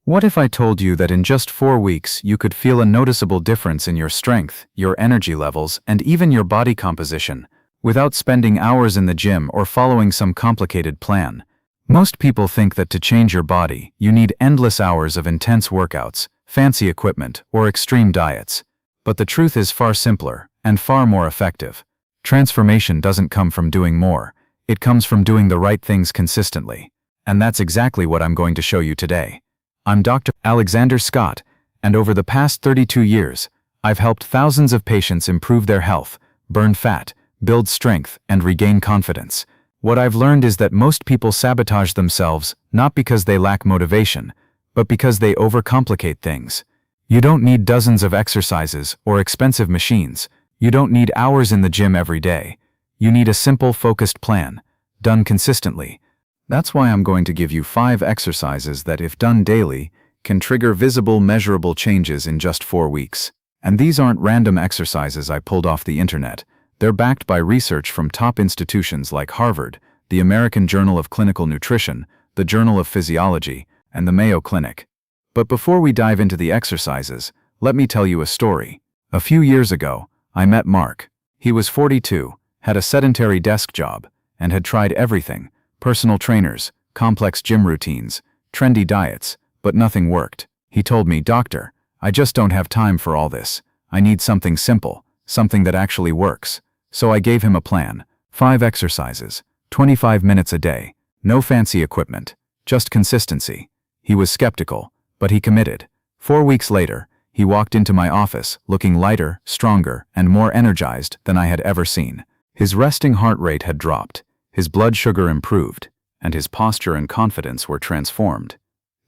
What if I told you that in just 4 weeks you could feel a noticeable difference in your strength, your energy levels, and even your body composition, without spending hours in the gym or following some complicated plan? Most people think that to change your body, you need endless hours of intense workouts, fancy equipment, or extreme diets. But the truth is far simpler and far more effective. Transformation doesn't come from doing more. It comes from doing the right things consistently. And that's exactly what I'm going to show you today. I'm Dr. Alexander Scott, and over the past 32 years, I've helped thousands of patients improve their health, burn fat, build strength, and regain confidence. What I've learned is that most people sabotage themselves not because they lack motivation, but because they overcomplicate things. You don't need dozens of exercises or expensive machines. You don't need hours in the gym every day. You need a simple, focused plan, done consistently. That's why I'm going to give you 5 exercises that, if done daily, can trigger visible, measurable changes in just 4 weeks. And these aren't random exercises I pulled off the internet. They're backed by research from top institutions like Harvard, the American Journal of Clinical Nutrition, the Journal of Physiology, and the Mayo Clinic. But before we dive into the exercises, let me tell you a story. A few years ago, I met Mark. He was 42, had a sedentary desk job, and had tried everything: personal trainers, complex gym routines, trendy diets, but nothing worked. He told me, "Doctor, I just don't have time for all this. I need something simple, something that actually works." So I gave him a plan: 5 exercises, 25 minutes a day, no fancy equipment, just consistency. He was skeptical, but he committed. 4 weeks later, he walked into my office looking lighter, stronger, and more energized than I had ever seen. His resting heart rate had dropped, his blood sugar improved, and his posture and confidence were transformed.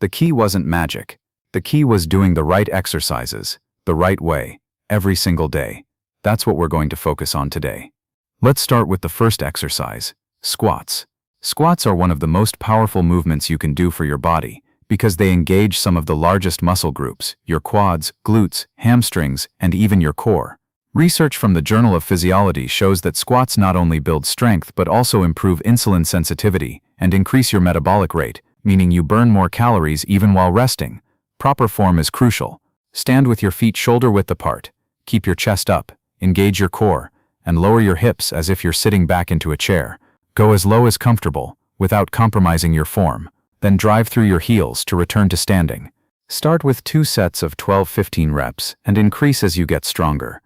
The key wasn't magic. The key was doing the right exercises, the right way, every single day. That's what we're going to focus on today. Let's start with the first exercise: squats. Squats are one of the most powerful movements you can do for your body because they engage some of the largest muscle groups: your quads, glutes, hamstrings, and even your core. Research from the Journal of Physiology shows that squats not only build strength but also improve insulin sensitivity and increase your metabolic rate, meaning you burn more calories even while resting. Proper form is crucial. Stand with your feet shoulder-width apart. Keep your chest up, engage your core, and lower your hips as if you're sitting back into a chair. Go as low as comfortable, without compromising your form. Then drive through your heels to return to standing. Start with 2 sets of 12-15 reps and increase as you get stronger.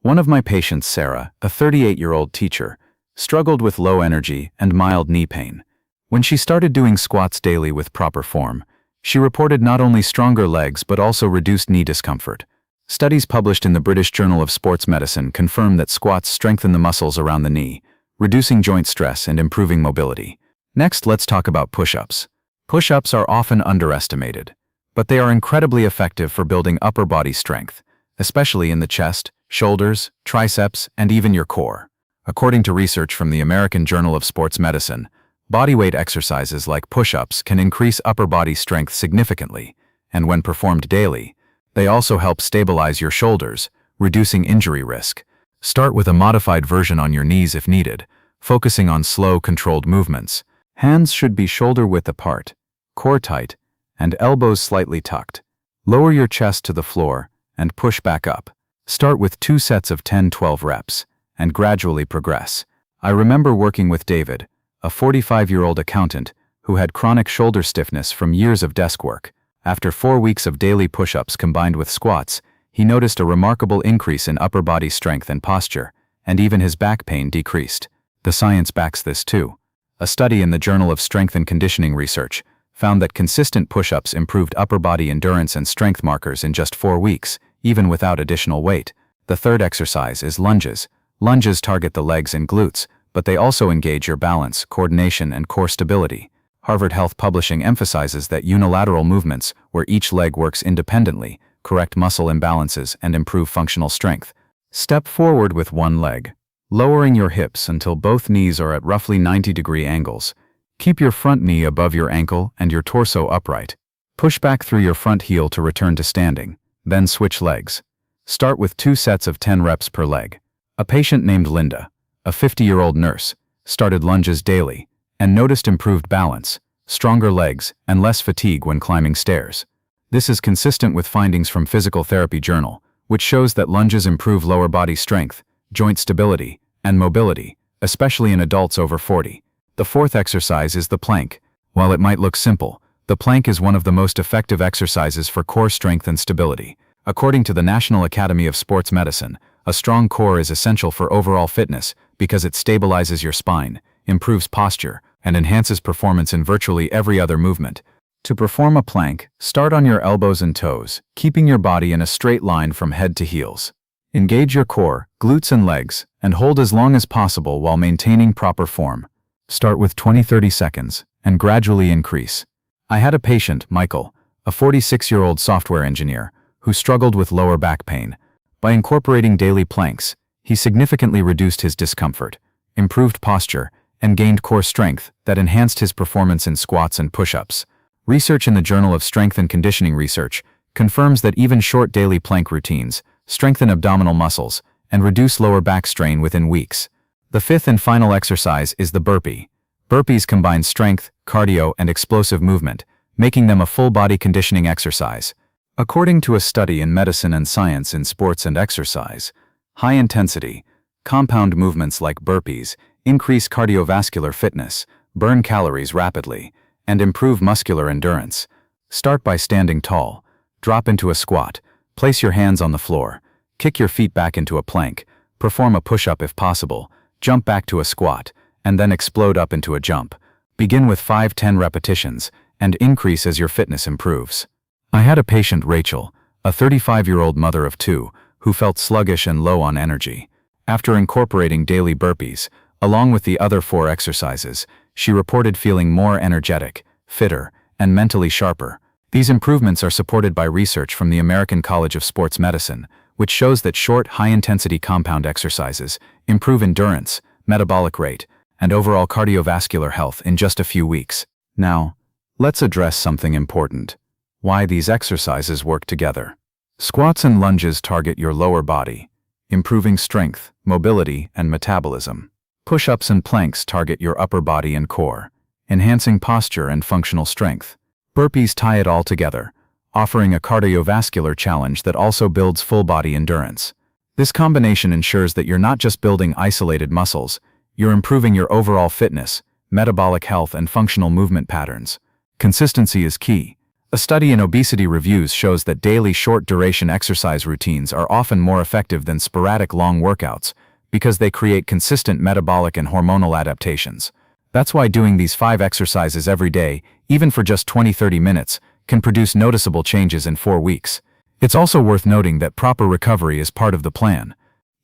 One of my patients, Sarah, a 38-year-old teacher, struggled with low energy and mild knee pain. When she started doing squats daily with proper form, she reported not only stronger legs but also reduced knee discomfort. Studies published in the British Journal of Sports Medicine confirm that squats strengthen the muscles around the knee, reducing joint stress and improving mobility. Next, let's talk about push-ups. Push-ups are often underestimated, but they are incredibly effective for building upper body strength, especially in the chest, shoulders, triceps, and even your core. According to research from the American Journal of Sports Medicine, bodyweight exercises like push-ups can increase upper body strength significantly, and when performed daily, they also help stabilize your shoulders, reducing injury risk. Start with a modified version on your knees if needed, focusing on slow, controlled movements. Hands should be shoulder-width apart, core tight, and elbows slightly tucked. Lower your chest to the floor and push back up. Start with 2 sets of 10-12 reps, and gradually progress. I remember working with David, a 45-year-old accountant who had chronic shoulder stiffness from years of desk work. After 4 weeks of daily push-ups combined with squats, he noticed a remarkable increase in upper body strength and posture, and even his back pain decreased. The science backs this too. A study in the Journal of Strength and Conditioning Research found that consistent push-ups improved upper body endurance and strength markers in just 4 weeks, even without additional weight. The third exercise is lunges. Lunges target the legs and glutes, but they also engage your balance, coordination, and core stability. Harvard Health Publishing emphasizes that unilateral movements, where each leg works independently, correct muscle imbalances and improve functional strength. Step forward with one leg, lowering your hips until both knees are at roughly 90-degree angles. Keep your front knee above your ankle and your torso upright. Push back through your front heel to return to standing. Then switch legs. Start with 2 sets of 10 reps per leg. A patient named Linda, a 50-year-old nurse, started lunges daily and noticed improved balance, stronger legs, and less fatigue when climbing stairs. This is consistent with findings from Physical Therapy Journal, which shows that lunges improve lower body strength, joint stability, and mobility, especially in adults over 40. The fourth exercise is the plank. While it might look simple, the plank is one of the most effective exercises for core strength and stability. According to the National Academy of Sports Medicine, a strong core is essential for overall fitness because it stabilizes your spine, improves posture, and enhances performance in virtually every other movement. To perform a plank, start on your elbows and toes, keeping your body in a straight line from head to heels. Engage your core, glutes and legs, and hold as long as possible while maintaining proper form. Start with 20-30 seconds, and gradually increase. I had a patient, Michael, a 46-year-old software engineer, who struggled with lower back pain. By incorporating daily planks, he significantly reduced his discomfort, improved posture, and gained core strength that enhanced his performance in squats and push-ups. Research in the Journal of Strength and Conditioning Research confirms that even short daily plank routines strengthen abdominal muscles and reduce lower back strain within weeks. The fifth and final exercise is the burpee. Burpees combine strength, cardio, and explosive movement, making them a full-body conditioning exercise. According to a study in Medicine and Science in Sports and Exercise, high-intensity, compound movements like burpees increase cardiovascular fitness, burn calories rapidly, and improve muscular endurance. Start by standing tall. Drop into a squat. Place your hands on the floor. Kick your feet back into a plank. Perform a push-up if possible. Jump back to a squat, and then explode up into a jump. Begin with 5-10 repetitions, and increase as your fitness improves. I had a patient, Rachel, a 35-year-old mother of 2, who felt sluggish and low on energy. After incorporating daily burpees, along with the other 4 exercises, she reported feeling more energetic, fitter, and mentally sharper. These improvements are supported by research from the American College of Sports Medicine, which shows that short, high-intensity compound exercises improve endurance, metabolic rate, and overall cardiovascular health in just a few weeks. Now, let's address something important: why these exercises work together. Squats and lunges target your lower body, improving strength, mobility, and metabolism. Push-ups and planks target your upper body and core, enhancing posture and functional strength. Burpees tie it all together, offering a cardiovascular challenge that also builds full-body endurance. This combination ensures that you're not just building isolated muscles, you're improving your overall fitness, metabolic health, and functional movement patterns. Consistency is key. A study in Obesity Reviews shows that daily short-duration exercise routines are often more effective than sporadic long workouts, because they create consistent metabolic and hormonal adaptations. That's why doing these 5 exercises every day, even for just 20-30 minutes, can produce noticeable changes in 4 weeks. It's also worth noting that proper recovery is part of the plan.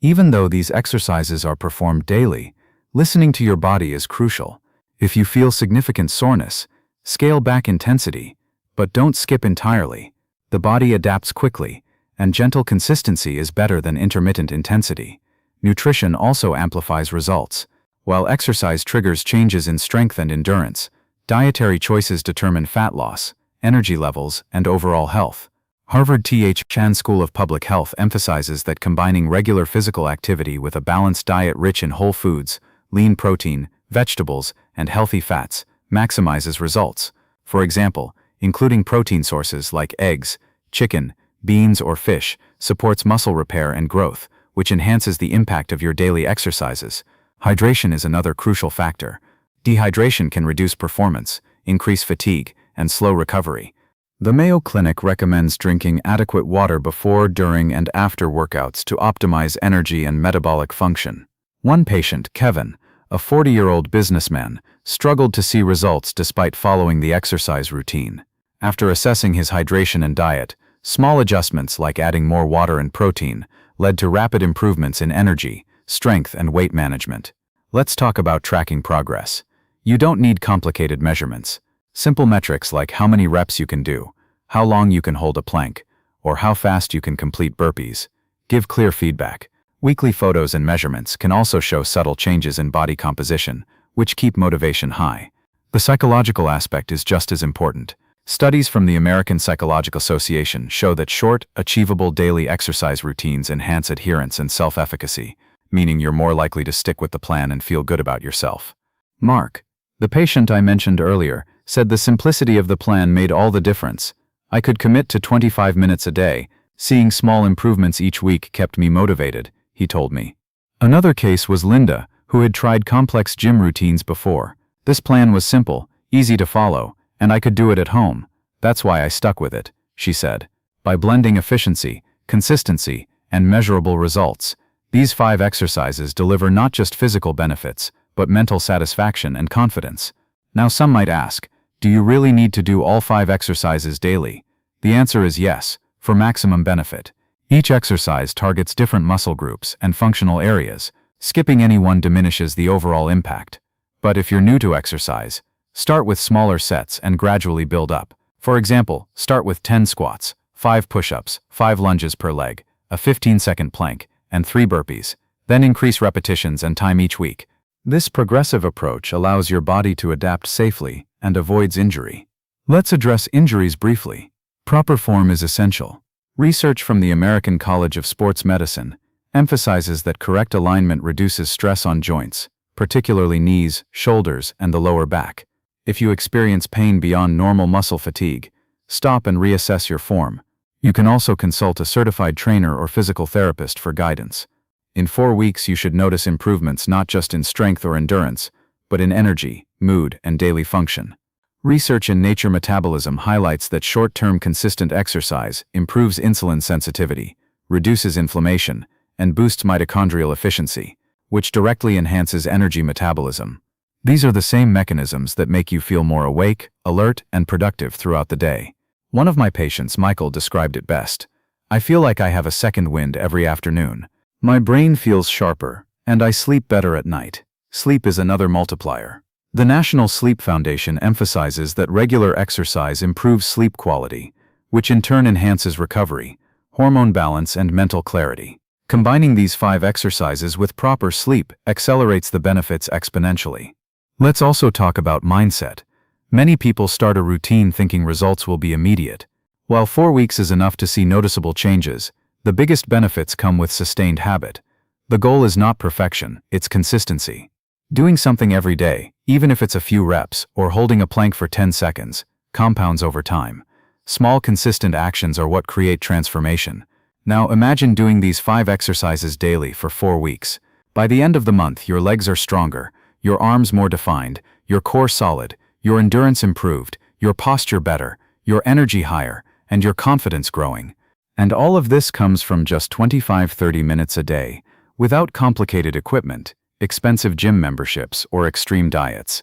Even though these exercises are performed daily, listening to your body is crucial. If you feel significant soreness, scale back intensity, but don't skip entirely. The body adapts quickly, and gentle consistency is better than intermittent intensity. Nutrition also amplifies results. While exercise triggers changes in strength and endurance, dietary choices determine fat loss, energy levels, and overall health. Harvard T.H. Chan School of Public Health emphasizes that combining regular physical activity with a balanced diet rich in whole foods, lean protein, vegetables, and healthy fats maximizes results. For example, including protein sources like eggs, chicken, beans, or fish supports muscle repair and growth, which enhances the impact of your daily exercises. Hydration is another crucial factor. Dehydration can reduce performance, increase fatigue, and slow recovery. The Mayo Clinic recommends drinking adequate water before, during, and after workouts to optimize energy and metabolic function. One patient, Kevin, a 40-year-old businessman, struggled to see results despite following the exercise routine. After assessing his hydration and diet, small adjustments like adding more water and protein led to rapid improvements in energy, strength, and weight management. Let's talk about tracking progress. You don't need complicated measurements. Simple metrics like how many reps you can do, how long you can hold a plank, or how fast you can complete burpees give clear feedback. Weekly photos and measurements can also show subtle changes in body composition, which keep motivation high. The psychological aspect is just as important. Studies from the American Psychological Association show that short, achievable daily exercise routines enhance adherence and self-efficacy, meaning you're more likely to stick with the plan and feel good about yourself. Mark, the patient I mentioned earlier, said the simplicity of the plan made all the difference. I could commit to 25 minutes a day. Seeing small improvements each week kept me motivated, he told me. Another case was Linda, who had tried complex gym routines before. This plan was simple, easy to follow, and I could do it at home. That's why I stuck with it, she said. By blending efficiency, consistency, and measurable results, these 5 exercises deliver not just physical benefits, but mental satisfaction and confidence. Now some might ask, do you really need to do all 5 exercises daily? The answer is yes, for maximum benefit. Each exercise targets different muscle groups and functional areas. Skipping any one diminishes the overall impact. But if you're new to exercise, start with smaller sets and gradually build up. For example, start with 10 squats, 5 push-ups, 5 lunges per leg, a 15-second plank, and 3 burpees. Then increase repetitions and time each week. This progressive approach allows your body to adapt safely and avoids injury. Let's address injuries briefly. Proper form is essential. Research from the American College of Sports Medicine emphasizes that correct alignment reduces stress on joints, particularly knees, shoulders, and the lower back. If you experience pain beyond normal muscle fatigue, stop and reassess your form. You can also consult a certified trainer or physical therapist for guidance. In 4 weeks, you should notice improvements not just in strength or endurance, but in energy, mood, and daily function. Research in Nature Metabolism highlights that short-term consistent exercise improves insulin sensitivity, reduces inflammation, and boosts mitochondrial efficiency, which directly enhances energy metabolism. These are the same mechanisms that make you feel more awake, alert, and productive throughout the day. One of my patients, Michael, described it best. I feel like I have a second wind every afternoon. My brain feels sharper, and I sleep better at night. Sleep is another multiplier. The National Sleep Foundation emphasizes that regular exercise improves sleep quality, which in turn enhances recovery, hormone balance, and mental clarity. Combining these 5 exercises with proper sleep accelerates the benefits exponentially. Let's also talk about mindset. Many people start a routine thinking results will be immediate. While 4 weeks is enough to see noticeable changes, the biggest benefits come with sustained habit. The goal is not perfection, it's consistency. Doing something every day, even if it's a few reps or holding a plank for 10 seconds, compounds over time. Small consistent actions are what create transformation. Now imagine doing these 5 exercises daily for 4 weeks. By the end of the month, your legs are stronger, your arms more defined, your core solid, your endurance improved, your posture better, your energy higher, and your confidence growing. And all of this comes from just 25-30 minutes a day, without complicated equipment, expensive gym memberships, or extreme diets.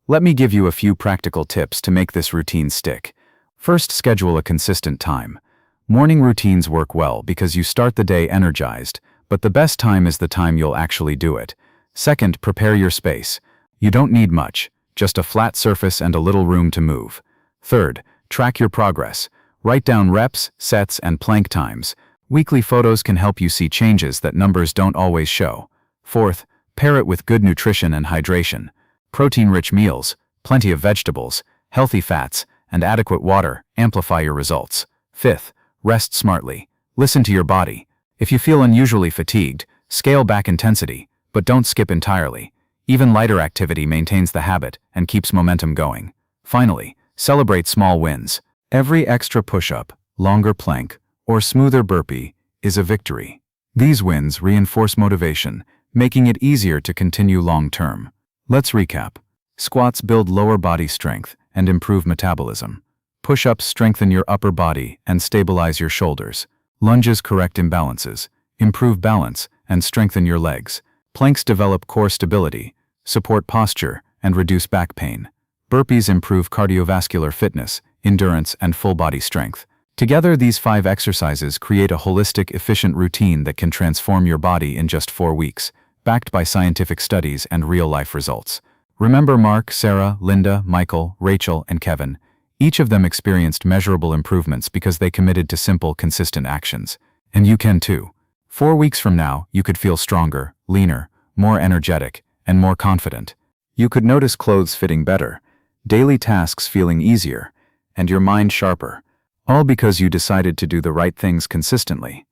Let me give you a few practical tips to make this routine stick. First, schedule a consistent time. Morning routines work well because you start the day energized, but the best time is the time you'll actually do it. Second, prepare your space. You don't need much, just a flat surface and a little room to move. Third, track your progress. Write down reps, sets, and plank times. Weekly photos can help you see changes that numbers don't always show. Fourth, pair it with good nutrition and hydration. Protein-rich meals, plenty of vegetables, healthy fats, and adequate water amplify your results. Fifth, rest smartly. Listen to your body. If you feel unusually fatigued, scale back intensity, but don't skip entirely. Even lighter activity maintains the habit and keeps momentum going. Finally, celebrate small wins. Every extra push-up, longer plank, or smoother burpee is a victory. These wins reinforce motivation, making it easier to continue long-term. Let's recap. Squats build lower body strength and improve metabolism. Push-ups strengthen your upper body and stabilize your shoulders. Lunges correct imbalances, improve balance, and strengthen your legs. Planks develop core stability, support posture, and reduce back pain. Burpees improve cardiovascular fitness, endurance, and full body strength. Together, these 5 exercises create a holistic, efficient routine that can transform your body in just 4 weeks, backed by scientific studies and real-life results. Remember Mark, Sarah, Linda, Michael, Rachel, and Kevin. Each of them experienced measurable improvements because they committed to simple, consistent actions. And you can too. 4 weeks from now, you could feel stronger, leaner, more energetic, and more confident. You could notice clothes fitting better, daily tasks feeling easier, and your mind sharper, all because you decided to do the right things consistently.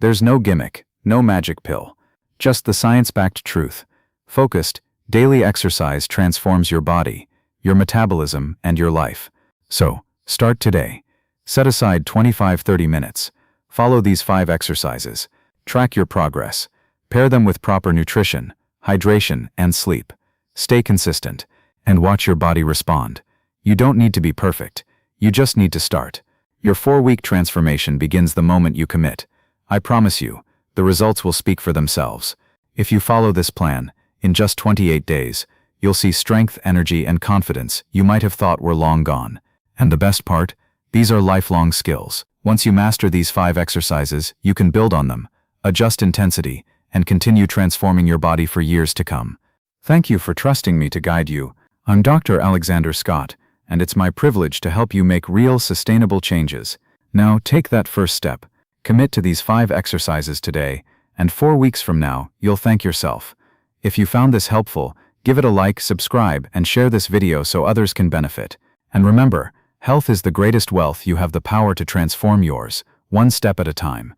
There's no gimmick, no magic pill, just the science-backed truth. Focused, daily exercise transforms your body, your metabolism, and your life. So, start today. Set aside 25-30 minutes. Follow these 5 exercises. Track your progress. Pair them with proper nutrition, hydration, and sleep. Stay consistent, and watch your body respond. You don't need to be perfect. You just need to start. Your 4-week transformation begins the moment you commit. I promise you, the results will speak for themselves. If you follow this plan, in just 28 days, you'll see strength, energy, and confidence you might have thought were long gone. And the best part? These are lifelong skills. Once you master these 5 exercises, you can build on them, adjust intensity, and continue transforming your body for years to come. Thank you for trusting me to guide you. I'm Dr. Alexander Scott, and it's my privilege to help you make real, sustainable changes. Now, take that first step. Commit to these 5 exercises today, and 4 weeks from now, you'll thank yourself. If you found this helpful, give it a like, subscribe, and share this video so others can benefit. And remember, health is the greatest wealth. You have the power to transform yours, one step at a time.